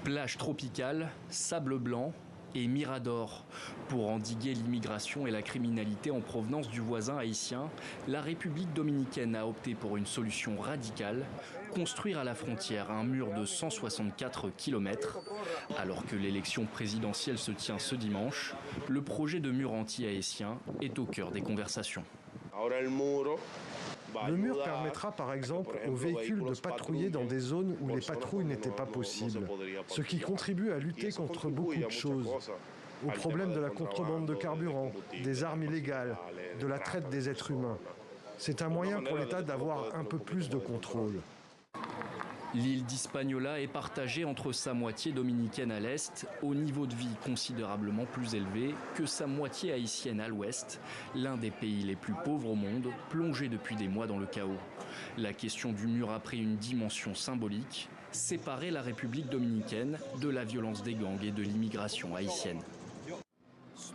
Plage tropicale, sable blanc et mirador. Pour endiguer l'immigration et la criminalité en provenance du voisin haïtien, la République dominicaine a opté pour une solution radicale, construire à la frontière un mur de 164 km. Alors que l'élection présidentielle se tient ce dimanche, le projet de mur anti-haïtien est au cœur des conversations. Le mur permettra par exemple aux véhicules de patrouiller dans des zones où les patrouilles n'étaient pas possibles, ce qui contribue à lutter contre beaucoup de choses, au problème de la contrebande de carburant, des armes illégales, de la traite des êtres humains. C'est un moyen pour l'État d'avoir un peu plus de contrôle. L'île d'Hispaniola est partagée entre sa moitié dominicaine à l'est, au niveau de vie considérablement plus élevé, que sa moitié haïtienne à l'ouest, l'un des pays les plus pauvres au monde, plongé depuis des mois dans le chaos. La question du mur a pris une dimension symbolique, séparer la République dominicaine de la violence des gangs et de l'immigration haïtienne.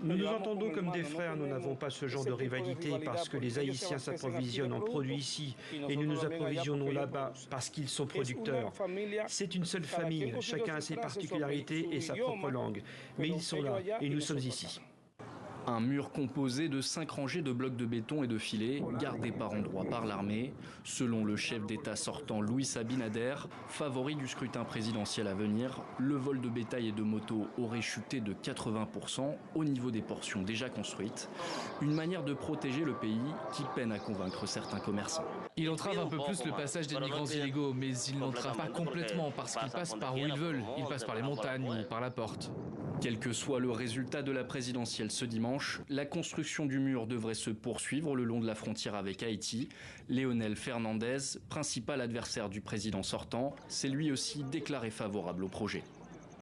Nous nous entendons comme des frères, nous n'avons pas ce genre de rivalité parce que les Haïtiens s'approvisionnent en produits ici et nous nous approvisionnons là-bas parce qu'ils sont producteurs. C'est une seule famille, chacun a ses particularités et sa propre langue, mais ils sont là et nous sommes ici. Un mur composé de 5 rangées de blocs de béton et de filets, gardés par endroits par l'armée. Selon le chef d'État sortant Luis Abinader, favori du scrutin présidentiel à venir, le vol de bétail et de motos aurait chuté de 80% au niveau des portions déjà construites. Une manière de protéger le pays qui peine à convaincre certains commerçants. Il entrave un peu plus le passage des migrants illégaux, mais il n'entrave pas complètement parce qu'ils passent par où ils veulent. Ils passent par les montagnes ou par la porte. Quel que soit le résultat de la présidentielle ce dimanche, la construction du mur devrait se poursuivre le long de la frontière avec Haïti. Leonel Fernandez, principal adversaire du président sortant, s'est lui aussi déclaré favorable au projet.